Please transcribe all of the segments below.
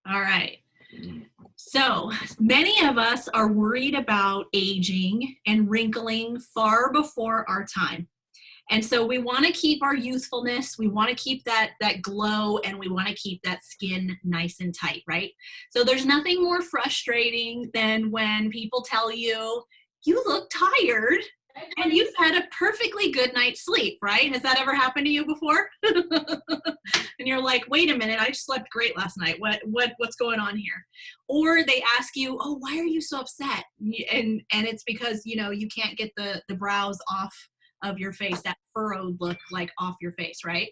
All right. So many of us are worried about aging and wrinkling far before our time. And so we want to keep our youthfulness, we want to keep that glow, and we want to keep that skin nice and tight, right? So there's nothing more frustrating than when people tell you, you look tired and you've had a perfectly good night's sleep, right? Has that ever happened to you before? And you're like, wait a minute, I slept great last night. What's going on here? Or they ask you, oh, why are you so upset? And it's because, you can't get the brows off of your face, that furrowed look like off your face, right?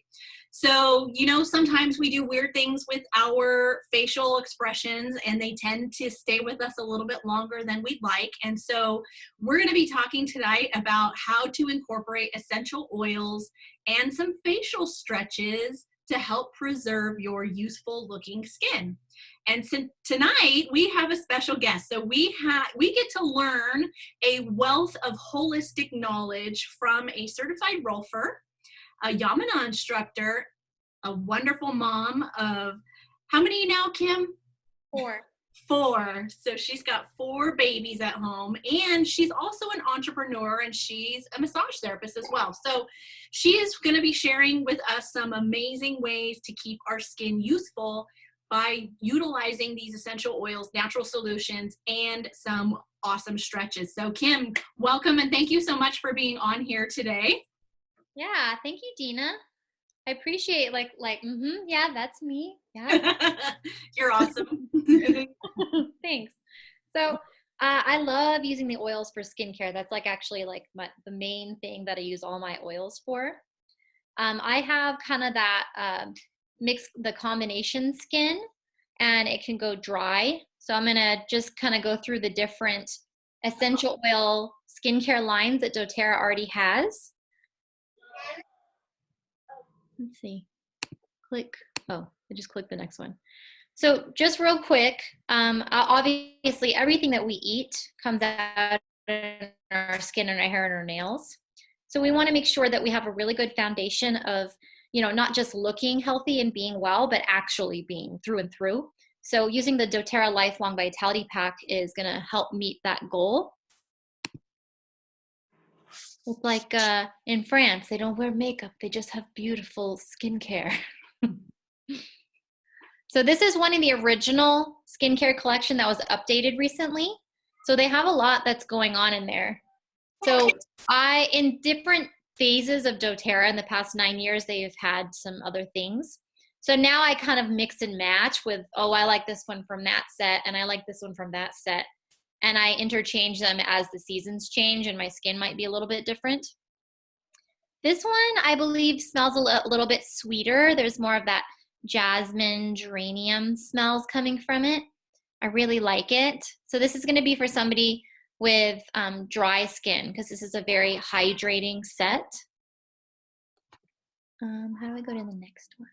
So, sometimes we do weird things with our facial expressions and they tend to stay with us a little bit longer than we'd like. And so we're going to be talking tonight about how to incorporate essential oils and some facial stretches to help preserve your youthful looking skin. And so tonight we have a special guest. So we get to learn a wealth of holistic knowledge from a certified Rolfer, a Yamuna instructor, a wonderful mom of how many now, Kim? 4. 4. So she's got 4 babies at home, and she's also an entrepreneur, and she's a massage therapist as well. So she is going to be sharing with us some amazing ways to keep our skin youthful by utilizing these essential oils, natural solutions, and some awesome stretches. So Kim, welcome, and thank you so much for being on here today. Yeah, thank you, Dena. I appreciate yeah, that's me. Yeah. You're awesome. Thanks. So I love using the oils for skincare. That's actually the main thing that I use all my oils for. I have kind of that the combination skin, and it can go dry. So I'm gonna just kind of go through the different essential oil skincare lines that doTERRA already has. Let's see. Click. Oh, I just clicked the next one. So just real quick, obviously everything that we eat comes out in our skin and our hair and our nails. So we want to make sure that we have a really good foundation of, not just looking healthy and being well, but actually being through and through. So using the doTERRA Lifelong Vitality Pack is going to help meet that goal. It's like in France, they don't wear makeup. They just have beautiful skincare. So this is one of the original skincare collection that was updated recently. So they have a lot that's going on in there. So in different phases of doTERRA in the past 9 years, they've had some other things. So now I kind of mix and match with, oh, I like this one from that set and I like this one from that set. And I interchange them as the seasons change and my skin might be a little bit different. This one, I believe, smells a little bit sweeter. There's more of that jasmine, geranium smells coming from it. I really like it. So this is going to be for somebody with dry skin because this is a very hydrating set. How do I go to the next one?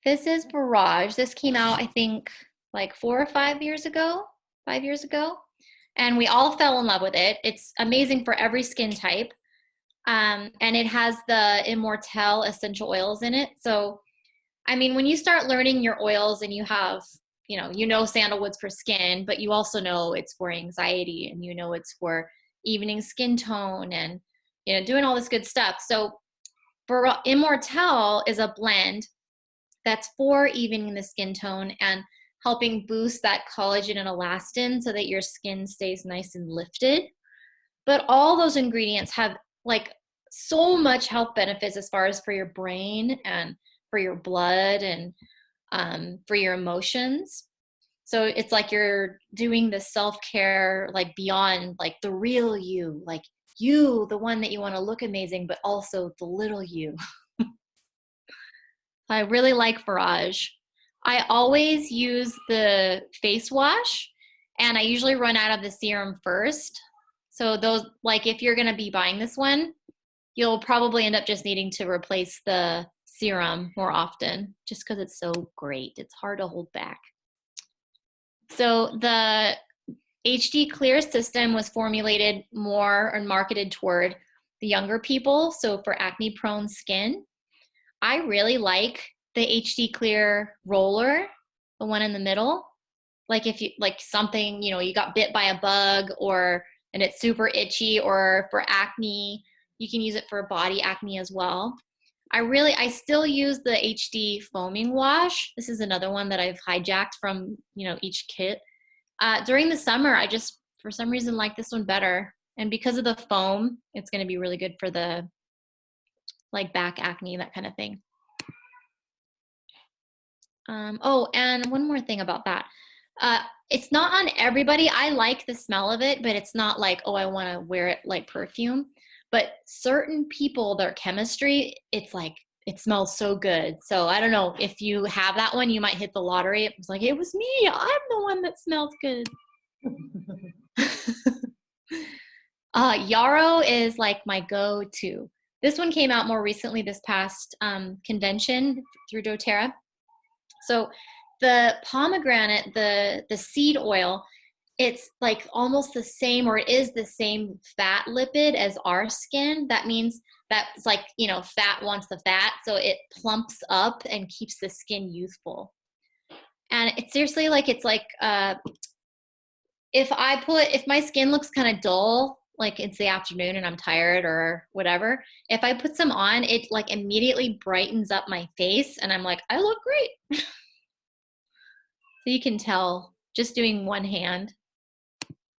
This is Faraj. This came out, I think, 4 or 5 years ago, 5 years ago. And we all fell in love with it. It's amazing for every skin type. And it has the Immortelle essential oils in it. So, I mean, when you start learning your oils and you have, sandalwood's for skin, but you also know it's for anxiety and it's for evening skin tone and, doing all this good stuff. So for Immortelle is a blend that's for evening the skin tone and helping boost that collagen and elastin so that your skin stays nice and lifted. But all those ingredients have so much health benefits as far as for your brain and for your blood and for your emotions. So it's like you're doing the self-care beyond the real you, you, the one that you want to look amazing, but also the little you. I really like Faraj. I always use the face wash and I usually run out of the serum first. So those, if you're going to be buying this one, you'll probably end up just needing to replace the serum more often just because it's so great. It's hard to hold back. So the HD Clear system was formulated more and marketed toward the younger people. So for acne prone skin, I really like the HD Clear roller, the one in the middle. Like if you, like something, you know, you got bit by a bug and it's super itchy, or for acne, you can use it for body acne as well. I still use the HD foaming wash. This is another one that I've hijacked from, you know, each kit. During the summer, I just, for some reason, like this one better. And because of the foam, it's going to be really good for the, like, back acne, that kind of thing. Oh, and one more thing about that. It's not on everybody. I like the smell of it, but it's not like, oh, I want to wear it like perfume. But certain people, their chemistry, it's like, it smells so good. So I don't know, if you have that one, you might hit the lottery. It was like, it was me. I'm the one that smells good. Yarrow is like my go-to. This one came out more recently, this past convention through doTERRA. So the pomegranate, the seed oil, it's like almost the same, or it is the same fat lipid as our skin. That means that's like, you know, fat wants the fat, so it plumps up and keeps the skin youthful. And it's seriously like, it's like, if my skin looks kind of dull, like it's the afternoon and I'm tired or whatever, if I put some on, it like immediately brightens up my face and I'm like, I look great. So you can tell just doing one hand,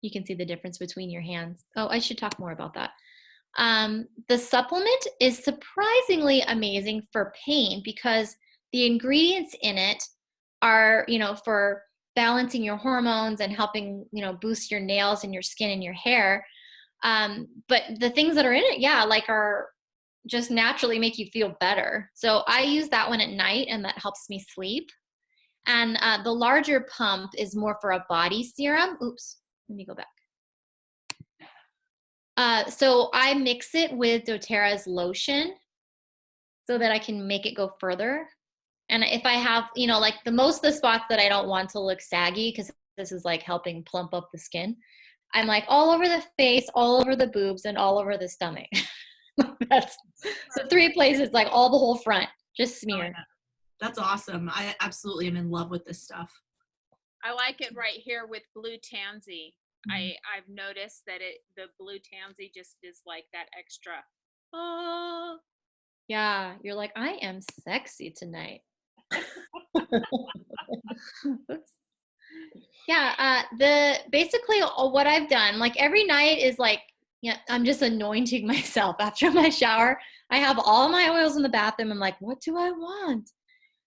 you can see the difference between your hands. Oh, I should talk more about that. The supplement is surprisingly amazing for pain because the ingredients in it are, you know, for balancing your hormones and helping, you know, boost your nails and your skin and your hair. But the things that are in it, yeah, like are just naturally make you feel better. So I use that one at night and that helps me sleep. And the larger pump is more for a body serum. Oops, let me go back. So I mix it with doTERRA's lotion so that I can make it go further. And if I have, you know, like most of the spots that I don't want to look saggy, because this is like helping plump up the skin, I'm like all over the face, all over the boobs, and all over the stomach. That's the 3 places, like all the whole front, just smear. Oh, yeah. That's awesome. I absolutely am in love with this stuff. I like it right here with blue tansy. I've noticed that the blue tansy just is like that extra. Oh. Yeah, you're like, I am sexy tonight. Oops. Yeah, basically what I've done, like every night is like, yeah, I'm just anointing myself after my shower. I have all my oils in the bathroom. I'm like, what do I want?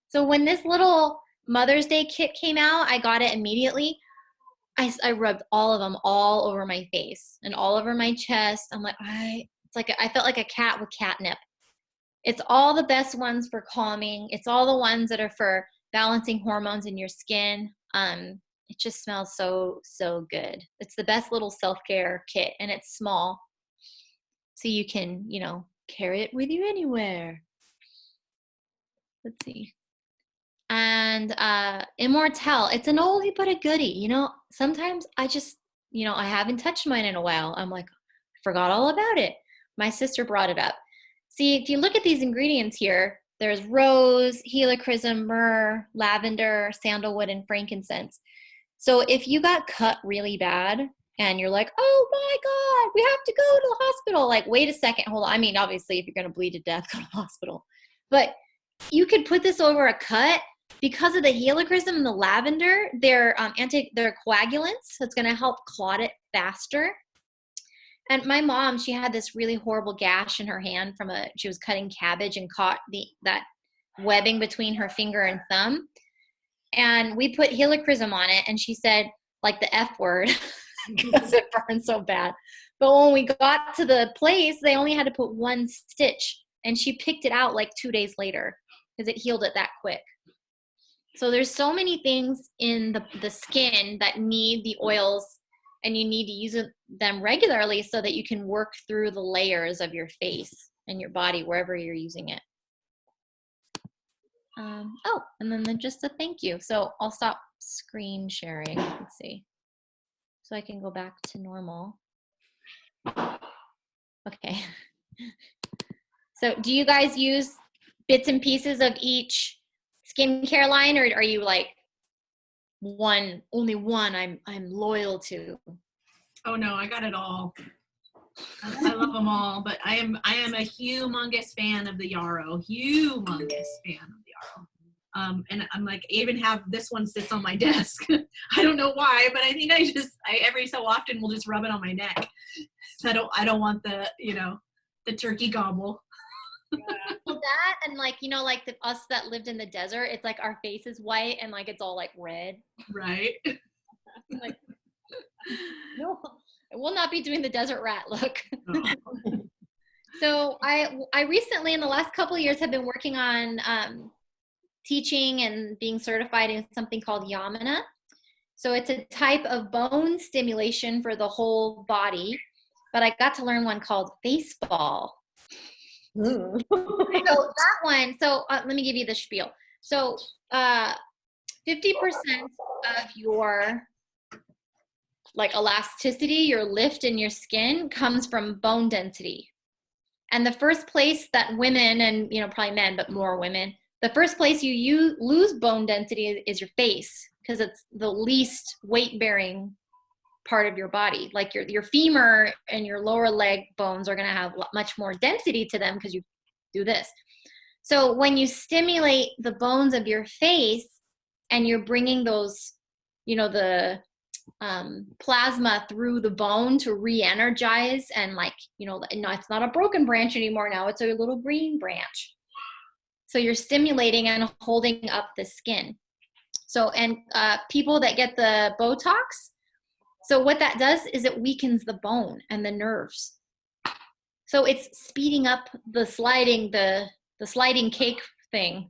So when this little Mother's Day kit came out, I got it immediately. I rubbed all of them all over my face and all over my chest. I'm like, it's like I felt like a cat with catnip. It's all the best ones for calming. It's all the ones that are for balancing hormones in your skin. It just smells so, so good. It's the best little self-care kit, and it's small. So you can, you know, carry it with you anywhere. Let's see. And Immortelle, it's an oldie but a goodie. You know, sometimes I just, you know, I haven't touched mine in a while. I'm like, forgot all about it. My sister brought it up. See, if you look at these ingredients here, there's rose, helichrysum, myrrh, lavender, sandalwood, and frankincense. So if you got cut really bad and you're like, oh my God, we have to go to the hospital, like, wait a second, hold on. I mean, obviously, if you're going to bleed to death, go to the hospital. But you could put this over a cut. Because of the helichrysum and the lavender, they're coagulants, so it's going to help clot it faster. And my mom, she had this really horrible gash in her hand she was cutting cabbage and caught that webbing between her finger and thumb. And we put helichrysum on it, and she said, like, the F word, because it burned so bad. But when we got to the place, they only had to put 1 stitch, and she picked it out like 2 days later because it healed it that quick. So there's so many things in the skin that need the oils, and you need to use them regularly so that you can work through the layers of your face and your body wherever you're using it. Oh, and then just a thank you. So I'll stop screen sharing. Let's see. So I can go back to normal. Okay. So do you guys use bits and pieces of each skincare line, or are you like only one I'm loyal to? Oh no, I got it all. I love them all, but I am a humongous fan of the Yarrow. Humongous fan of the Yarrow. And I'm like, I even have this one sits on my desk. I don't know why, but I think I every so often will just rub it on my neck. So I don't want the, the turkey gobble. Well, that and like, like us that lived in the desert, it's like our face is white and like it's all like red. Right. Like, no, I will not be doing the desert rat look. No. So I recently, in the last couple of years, have been working on teaching and being certified in something called Yamuna. So it's a type of bone stimulation for the whole body, but I got to learn one called baseball. So that one, let me give you the spiel. So 50% of your like elasticity, your lift in your skin comes from bone density. And the first place that women, and probably men, but more women, the first place you lose bone density is your face, because it's the least weight-bearing part of your body. Like your femur and your lower leg bones are going to have much more density to them because you do this. So when you stimulate the bones of your face and you're bringing those, the plasma through the bone to re-energize, and like, it's not a broken branch anymore. Now it's a little green branch. So you're stimulating and holding up the skin. So, and people that get the Botox, so what that does is it weakens the bone and the nerves. So it's speeding up the sliding cake thing.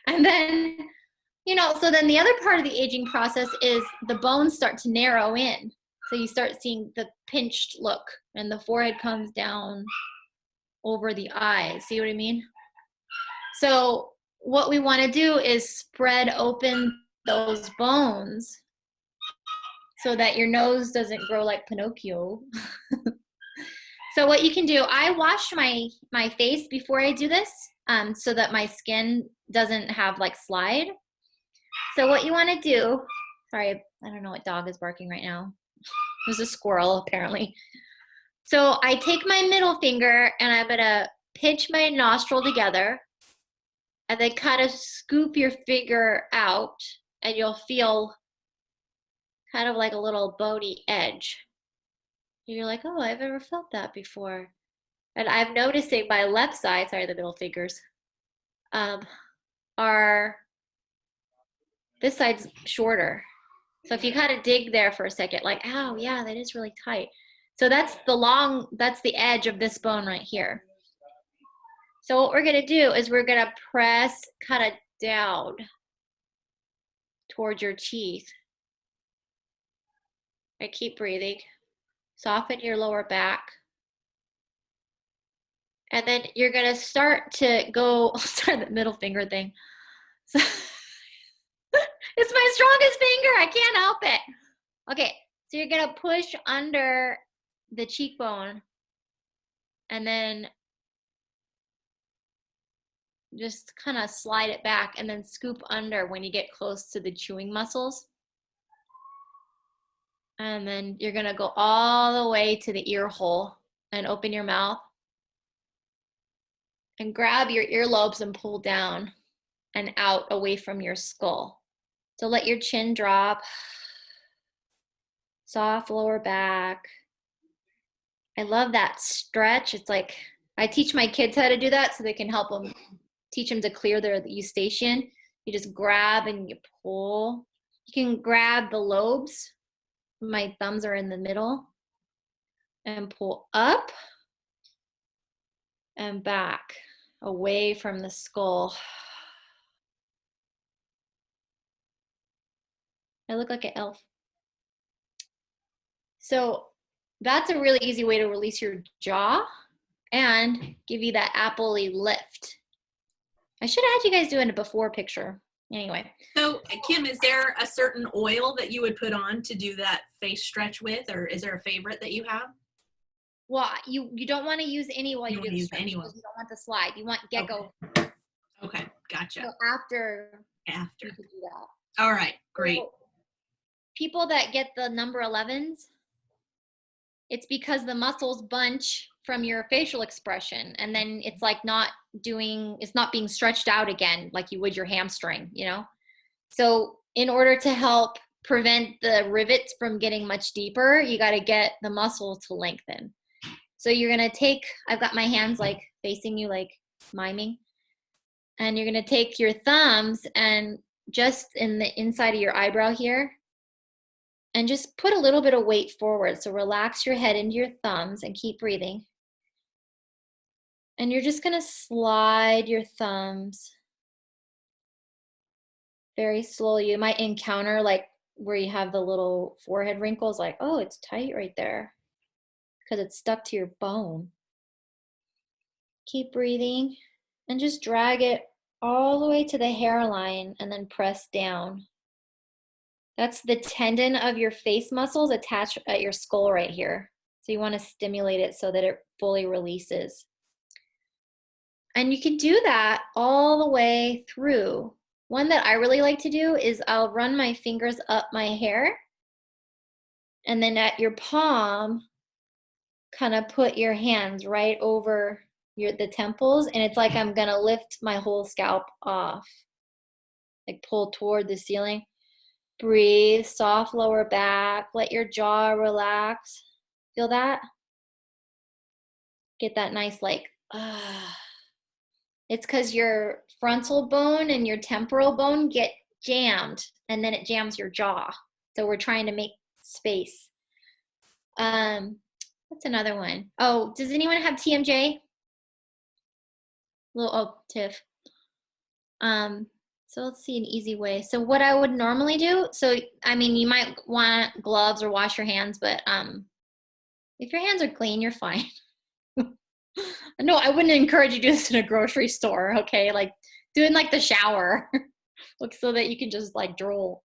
And then, so then the other part of the aging process is the bones start to narrow in. So you start seeing the pinched look, and the forehead comes down over the eyes. See what I mean? So what we want to do is spread open those bones so that your nose doesn't grow like Pinocchio. So what you can do, I wash my face before I do this, so that my skin doesn't have like slide. So what you want to do, sorry, I don't know what dog is barking right now. There's a squirrel apparently. So I take my middle finger and I'm gonna pinch my nostril together, and then kind of scoop your finger out, and you'll feel kind of like a little bony edge. You're like, oh, I've never felt that before. And I'm noticing my left side, sorry, the middle fingers, this side's shorter. So if you kind of dig there for a second, like, ow, yeah, that is really tight. So that's the edge of this bone right here. So what we're gonna do is we're gonna press kind of down towards your teeth. And keep breathing. Soften your lower back. And then you're gonna start to go, sorry, the middle finger thing. So, it's my strongest finger, I can't help it. Okay, so you're gonna push under the cheekbone, and then just kind of slide it back, and then scoop under when you get close to the chewing muscles. And then you're gonna go all the way to the ear hole and open your mouth and grab your earlobes and pull down and out away from your skull. So let your chin drop, soft lower back. I love that stretch. It's like, I teach my kids how to do that so they can help them, teach them to clear their eustachian. You just grab and you pull. You can grab the lobes. My thumbs are in the middle, and pull up and back away from the skull. I look like an elf. So that's a really easy way to release your jaw and give you that apple-y lift. I should have had you guys doing a before picture. Anyway. So Kim, is there a certain oil that you would put on to do that face stretch with, or is there a favorite that you have? Well, you don't want to use any while You you don't do the use stretch any because oil. you don't want the slide. You want get-go. Okay, gotcha. So after After. you can do that. All right, great. So people that get the number 11s, it's because the muscles bunch from your facial expression, and then it's like it's not being stretched out again like you would your hamstring, you know? So in order to help prevent the rivets from getting much deeper, you got to get the muscle to lengthen. So you're going to take, I've got my hands like facing you, like miming, and you're going to take your thumbs and just in the inside of your eyebrow here, and just put a little bit of weight forward. So relax your head into your thumbs and keep breathing. And you're just going to slide your thumbs very slowly. You might encounter like where you have the little forehead wrinkles, like, oh, it's tight right there because it's stuck to your bone. Keep breathing and just drag it all the way to the hairline and then press down. That's the tendon of your face muscles attached at your skull right here. So you want to stimulate it so that it fully releases. And you can do that all the way through. One that I really like to do is I'll run my fingers up my hair, and then at your palm, kind of put your hands right over the temples, and it's like I'm gonna lift my whole scalp off, like pull toward the ceiling. Breathe, soft lower back, let your jaw relax. Feel that? Get that nice like, It's because your frontal bone and your temporal bone get jammed, and then it jams your jaw. So we're trying to make space. What's another one? Oh, does anyone have TMJ? Tiff. So let's see an easy way. So what I would normally do, so I mean, you might want gloves or wash your hands, but if your hands are clean, you're fine. No, I wouldn't encourage you to do this in a grocery store, okay? Like, do it in like the shower, look, so that you can just like drool.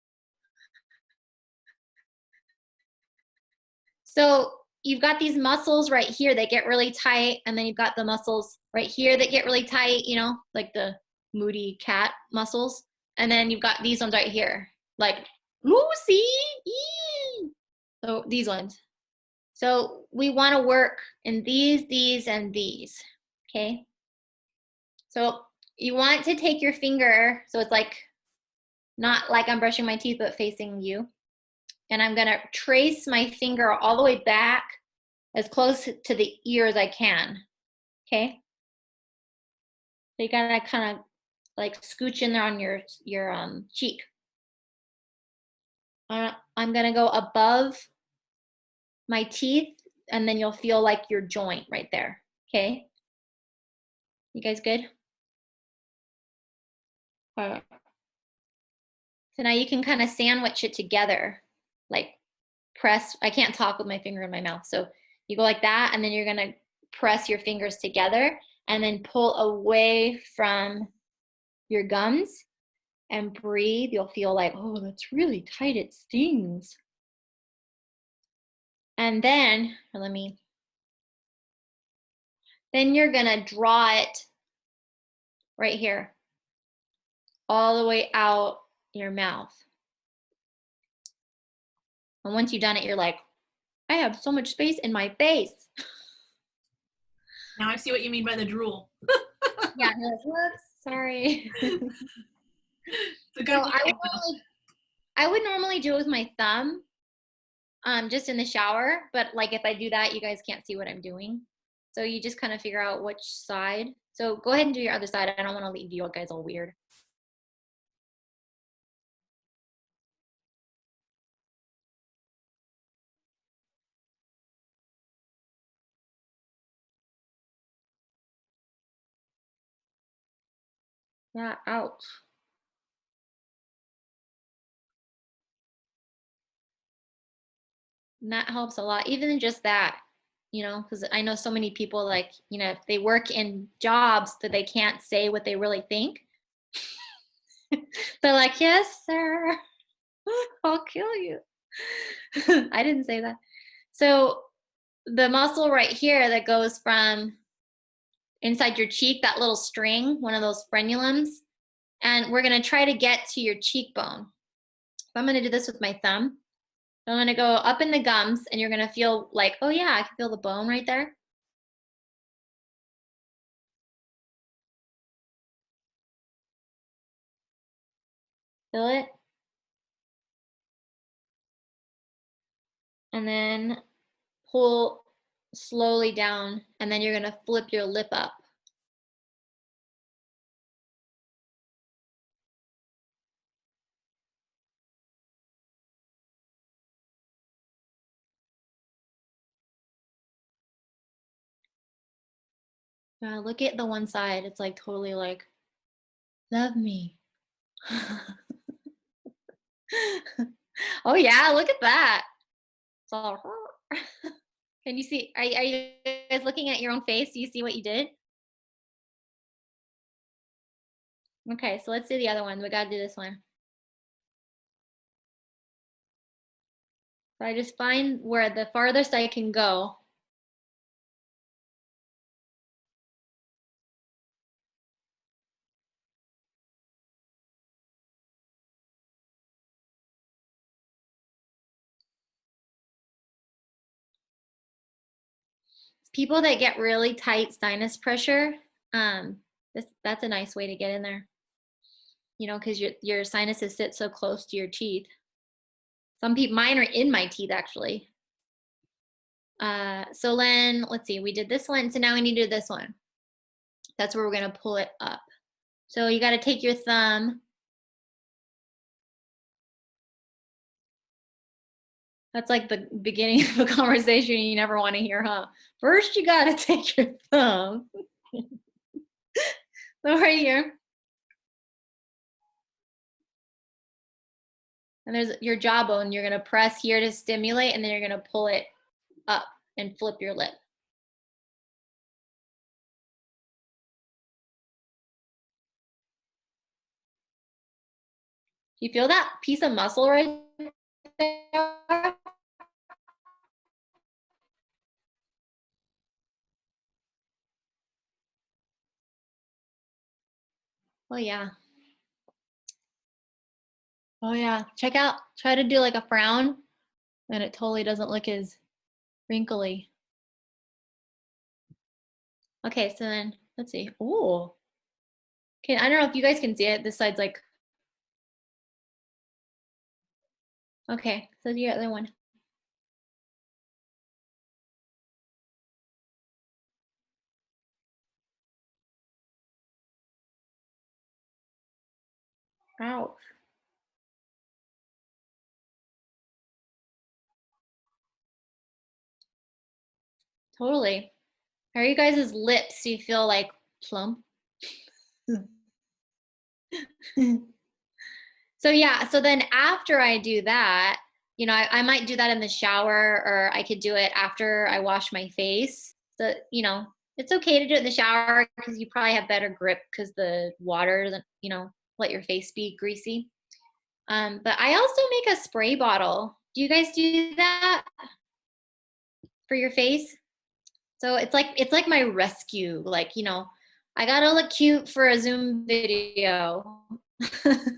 So you've got these muscles right here that get really tight, and then you've got the muscles right here that get really tight, you know, like the moody cat muscles. And then you've got these ones right here, like Lucy. So these ones. So we want to work in these, and these, okay? So you want to take your finger, so it's like, not like I'm brushing my teeth, but facing you. And I'm gonna trace my finger all the way back as close to the ear as I can, okay? So you gotta kind of like scooch in there on your cheek. I'm gonna go above my teeth, and then you'll feel like your joint right there, okay? You guys good? All right. So now you can kind of sandwich it together, like press. I can't talk with my finger in my mouth. So you go like that, and then you're gonna press your fingers together and then pull away from your gums and breathe. You'll feel like, oh, that's really tight, it stings. And then, then you're gonna draw it right here, all the way out your mouth. And once you've done it, you're like, I have so much space in my face. Now I see what you mean by the drool. Yeah, you're like, whoops, sorry. It's a good So one. I would normally do it with my thumb, just in the shower, but like if I do that, you guys can't see what I'm doing. So you just kind of figure out which side. So go ahead and do your other side. I don't want to leave you guys all weird. Yeah, ouch. And that helps a lot, even just that, you know, because I know so many people, like, you know, if they work in jobs that they can't say what they really think. They're like, yes, sir, I'll kill you. I didn't say that. So the muscle right here that goes from inside your cheek, that little string, one of those frenulums, and we're gonna try to get to your cheekbone. So I'm gonna do this with my thumb. I'm gonna go up in the gums, and you're gonna feel like, oh yeah, I can feel the bone right there. Feel it? And then pull slowly down, and then you're gonna flip your lip up. Look at the one side. It's like totally like, love me. Oh yeah, look at that. It's all Can you see? Are you guys looking at your own face? Do you see what you did? Okay, so let's do the other one. We gotta do this one. So I just find where the farthest I can go. People that get really tight sinus pressure, that's a nice way to get in there. You know, because your sinuses sit so close to your teeth. Some people, mine are in my teeth actually. So then, let's see, we did this one. So now we need to do this one. That's where we're gonna pull it up. So you gotta take your thumb. That's like the beginning of a conversation you never wanna hear, huh? First, you gotta take your thumb. So right here. And there's your jawbone. You're gonna press here to stimulate, and then you're gonna pull it up and flip your lip. You feel that piece of muscle right there? Oh yeah. Oh yeah. Check out, try to do like a frown, and it totally doesn't look as wrinkly. Okay, so then let's see. Oh. Okay, I don't know if you guys can see it. This side's like, okay, so the other one. Ouch. Totally. How are you guys' lips? Do you feel like plump? So yeah, so then after I do that, you know, I might do that in the shower, or I could do it after I wash my face. So, you know, it's okay to do it in the shower because you probably have better grip because the water doesn't, you know, let your face be greasy. But I also make a spray bottle. Do you guys do that for your face? So it's like my rescue. Like, you know, I gotta look cute for a Zoom video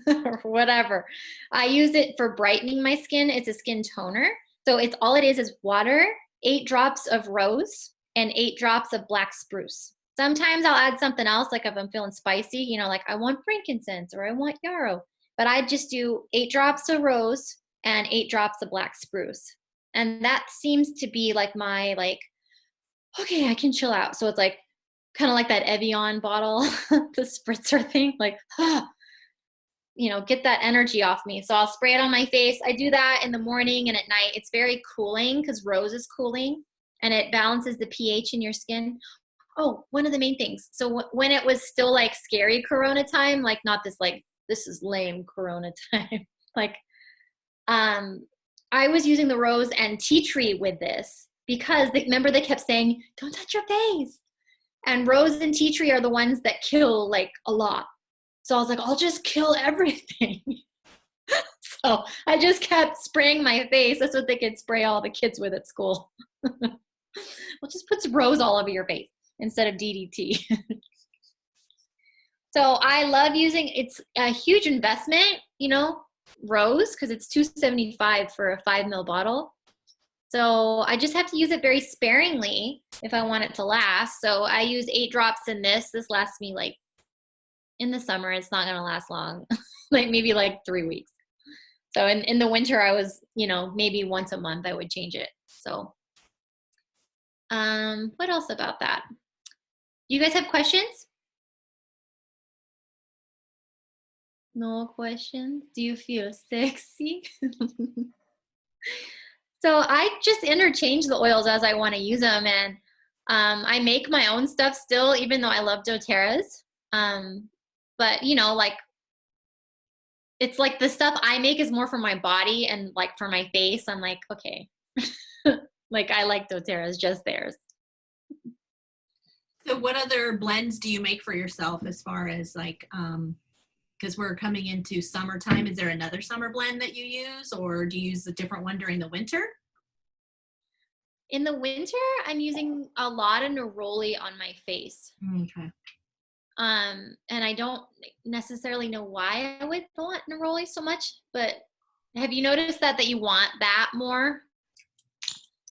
or whatever. I use it for brightening my skin. It's a skin toner. So it's all it is water, 8 drops of rose, and 8 drops of black spruce. Sometimes I'll add something else, like if I'm feeling spicy, you know, like I want frankincense or I want yarrow. But I just do 8 drops of rose and 8 drops of black spruce. And that seems to be like my like, okay, I can chill out. So it's like kind of like that Evian bottle, the spritzer thing, like, you know, get that energy off me. So I'll spray it on my face. I do that in the morning and at night. It's very cooling because rose is cooling and it balances the pH in your skin. Oh, one of the main things. So when it was still like scary Corona time, like not this like, this is lame Corona time, like, I was using the rose and tea tree with this because remember they kept saying, don't touch your face. And rose and tea tree are the ones that kill like a lot. So I was like, I'll just kill everything. So I just kept spraying my face. That's what they could spray all the kids with at school. We'll just put some rose all over your face instead of DDT. So I love using, it's a huge investment, you know, rose, because it's $2.75 for a 5 ml bottle. So I just have to use it very sparingly if I want it to last. So I use 8 drops in this. This lasts me like, in the summer, it's not going to last long, like maybe like 3 weeks. So in the winter, I was, you know, maybe once a month I would change it. So what else about that? Do you guys have questions? No questions? Do you feel sexy? So I just interchange the oils as I want to use them. And I make my own stuff still, even though I love doTERRA's. But, you know, like, it's like the stuff I make is more for my body and like for my face. I'm like, okay, like I like doTERRA's, just theirs. So what other blends do you make for yourself as far as like, because we're coming into summertime, is there another summer blend that you use, or do you use a different one during the winter? In the winter, I'm using a lot of neroli on my face. Okay. And I don't necessarily know why I would want neroli so much, but have you noticed that you want that more?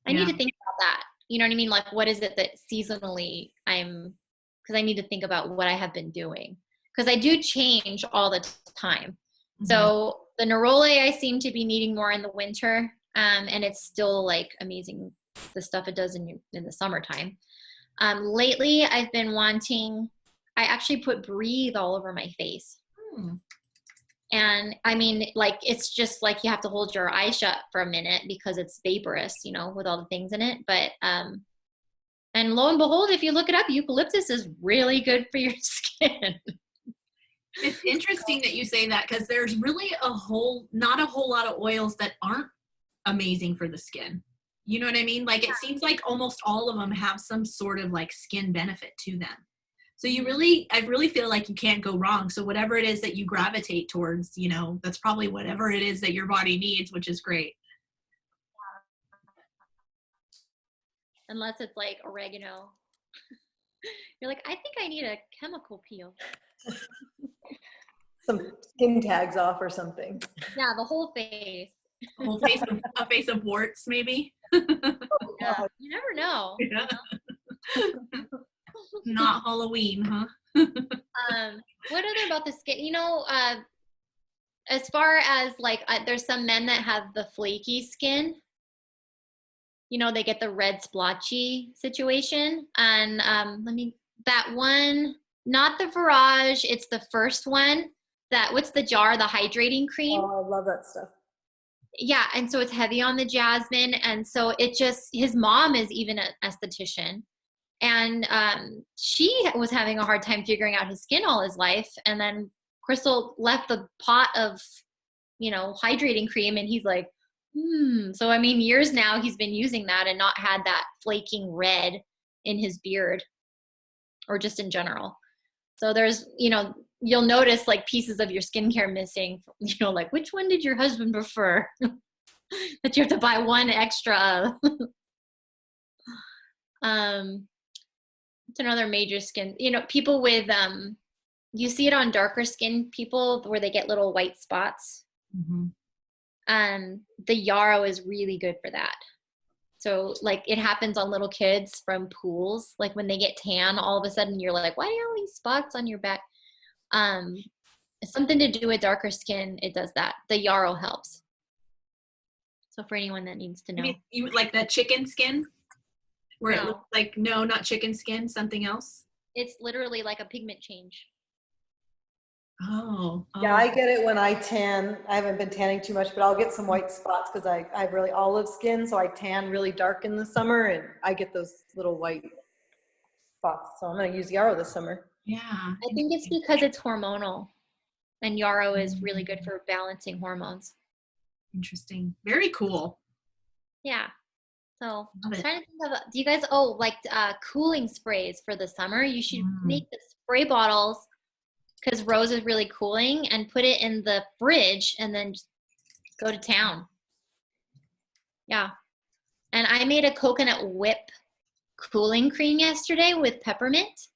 I need to think about that. You know what I mean? Like, what is it that seasonally because I need to think about what I have been doing. Because I do change all the time. Mm-hmm. So the neroli I seem to be needing more in the winter, and it's still like amazing, the stuff it does in the summertime. Lately, I've been wanting, I actually put Breathe all over my face. And I mean, like, it's just like you have to hold your eyes shut for a minute because it's vaporous, you know, with all the things in it. But, and lo and behold, if you look it up, eucalyptus is really good for your skin. It's interesting that you say that, because there's really not a whole lot of oils that aren't amazing for the skin. You know what I mean? Like, it seems like almost all of them have some sort of like skin benefit to them. So I really feel like you can't go wrong. So whatever it is that you gravitate towards, you know, that's probably whatever it is that your body needs, which is great. Unless it's like oregano. You're like, I think I need a chemical peel. Some skin tags off or something. Yeah, the whole face. A whole face a face of warts, maybe. Yeah, you never know. Yeah. You know? Not Halloween, huh? What other about the skin? You know, as far as like, there's some men that have the flaky skin. You know, they get the red splotchy situation. And that one, not the Faraj, it's the first one. What's the jar? The hydrating cream. Oh, I love that stuff. Yeah, and so it's heavy on the jasmine. And so his mom is even an esthetician. And she was having a hard time figuring out his skin all his life. And then Crystal left the pot of, you know, hydrating cream, and he's like, So, I mean, years now he's been using that and not had that flaking red in his beard or just in general. So there's, you know, you'll notice like pieces of your skincare missing, you know, like which one did your husband prefer that you have to buy one extra of. It's another major skin, you know, people with, you see it on darker skin people where they get little white spots. Mm-hmm. The Yarrow is really good for that. So like it happens on little kids from pools. Like when they get tan, all of a sudden you're like, why do you have all these spots on your back? It's something to do with darker skin. It does that. The Yarrow helps. So for anyone that needs to know. You like the chicken skin? Where No. it looks like, no, not chicken skin, something else? It's literally like a pigment change. Oh. Yeah, I get it when I tan. I haven't been tanning too much, but I'll get some white spots because I have really olive skin, so I tan really dark in the summer, and I get those little white spots. So I'm going to use Yarrow this summer. Yeah. I think it's because it's hormonal, and Yarrow is really good for balancing hormones. Interesting. Very cool. Yeah. So I'm Love it. trying to think of, do you guys, cooling sprays for the summer? You should make the spray bottles, because rose is really cooling, and put it in the fridge and then just go to town. Yeah. And I made a coconut whip cooling cream yesterday with peppermint,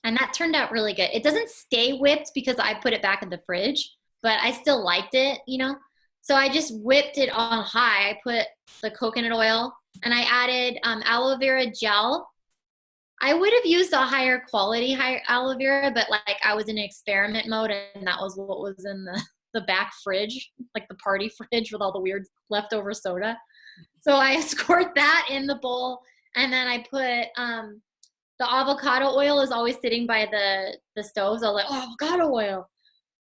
and that turned out really good. It doesn't stay whipped because I put it back in the fridge, but I still liked it, you know? So I just whipped it on high. I put the coconut oil, and I added aloe vera gel. I would have used a higher aloe vera, but like I was in experiment mode, and that was what was in the back fridge, like the party fridge with all the weird leftover soda. So I squirt that in the bowl, and then I put the avocado oil is always sitting by the stove. So I was like, oh, avocado oil.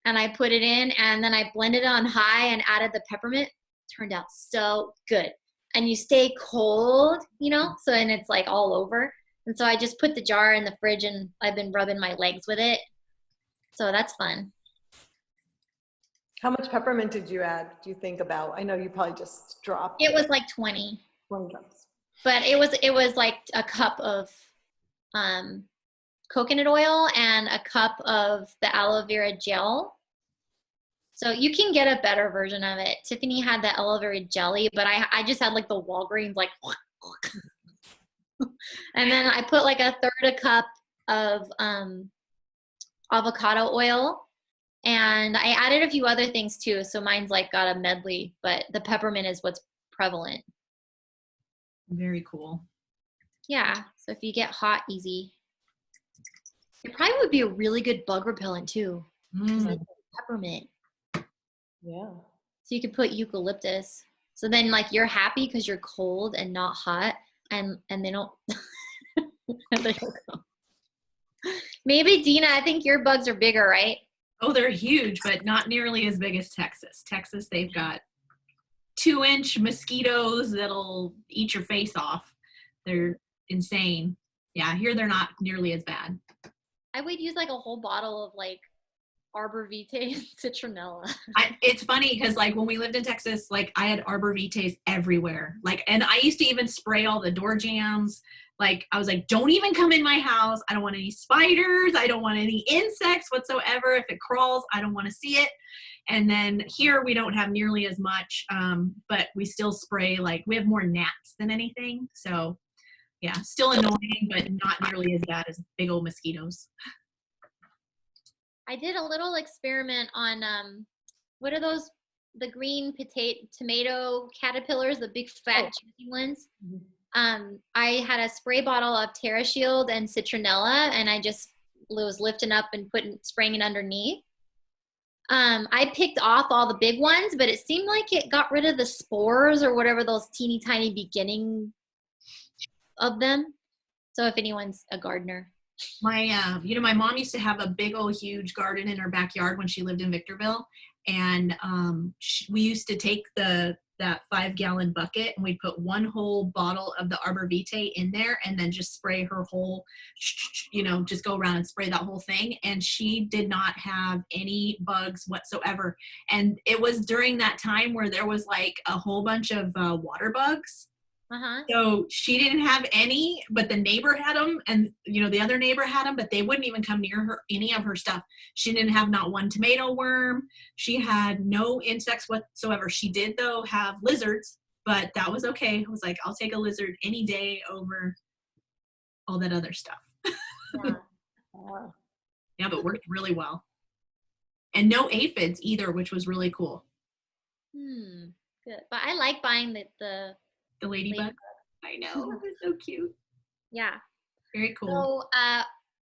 And I put it in, and then I blended it on high and added the peppermint. Turned out so good. And you stay cold, you know, so, and it's like all over. And so I just put the jar in the fridge, and I've been rubbing my legs with it. So that's fun. How much peppermint did you add, do you think about? I know you probably just dropped. It was like 20. 20 drops. But it was like a cup of coconut oil and a cup of the aloe vera gel. So you can get a better version of it. Tiffany had the aloe vera jelly, but I just had like the Walgreens, like, and then I put like a third a cup of avocado oil, and I added a few other things too. So mine's like got a medley, but the peppermint is what's prevalent. Very cool. Yeah, so if you get hot easy, it probably would be a really good bug repellent too. Like peppermint. Yeah. So you could put eucalyptus. So then like you're happy because you're cold and not hot, and they don't and they don't go. Maybe Dena, I think your bugs are bigger, right? Oh, they're huge, but not nearly as big as Texas. Texas, they've got 2-inch mosquitoes that'll eat your face off. They're insane. Yeah, here they're not nearly as bad. I would use like a whole bottle of like Arbor Vitae citronella. It's funny because like when we lived in Texas, like I had Arbor Vitae everywhere. Like, and I used to even spray all the door jambs. Like I was like, don't even come in my house. I don't want any spiders. I don't want any insects whatsoever. If it crawls, I don't want to see it. And then here we don't have nearly as much, but we still spray, like we have more gnats than anything. So yeah, still annoying, but not nearly as bad as big old mosquitoes. I did a little experiment on, what are those, the green tomato caterpillars, the big fat juicy ones. Mm-hmm. I had a spray bottle of TerraShield and citronella, and I just was lifting up and spraying it underneath. I picked off all the big ones, but it seemed like it got rid of the spores or whatever, those teeny tiny beginning of them. So if anyone's a gardener. My, my mom used to have a big old huge garden in her backyard when she lived in Victorville. And we used to take that 5-gallon bucket, and we'd put one whole bottle of the Arbor Vitae in there, and then just spray her whole, just go around and spray that whole thing. And she did not have any bugs whatsoever. And it was during that time where there was like a whole bunch of water bugs. Uh-huh. So she didn't have any, but the neighbor had them, and the other neighbor had them, but they wouldn't even come near her, any of her stuff. She didn't have not one tomato worm. She had no insects whatsoever. She did though have lizards, but that was okay. I was like, I'll take a lizard any day over all that other stuff. Yeah. Wow. Yeah, but worked really well. And no aphids either, which was really cool. Good. But I like buying the ladybug. I know. They're so cute. Yeah. Very cool. So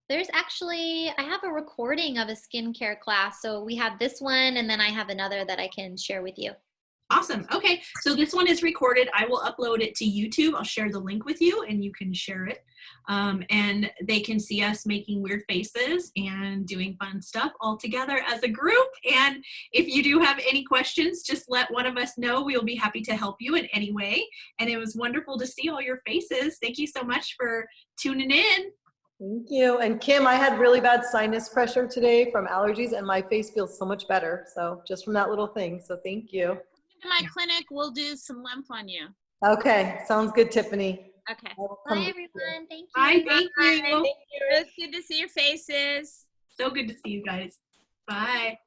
there's actually, I have a recording of a skincare class. So we have this one, and then I have another that I can share with you. Awesome. Okay. So this one is recorded. I will upload it to YouTube. I'll share the link with you, and you can share it. And they can see us making weird faces and doing fun stuff all together as a group. And if you do have any questions, just let one of us know. We'll be happy to help you in any way. And it was wonderful to see all your faces. Thank you so much for tuning in. Thank you. And Kim, I had really bad sinus pressure today from allergies, and my face feels so much better. So just from that little thing. So thank you. In my clinic, we'll do some lymph on you. Okay. Sounds good, Tiffany. Okay. Bye, everyone. Thank you. Bye. Thank you. It's good to see your faces. So good to see you guys. Bye.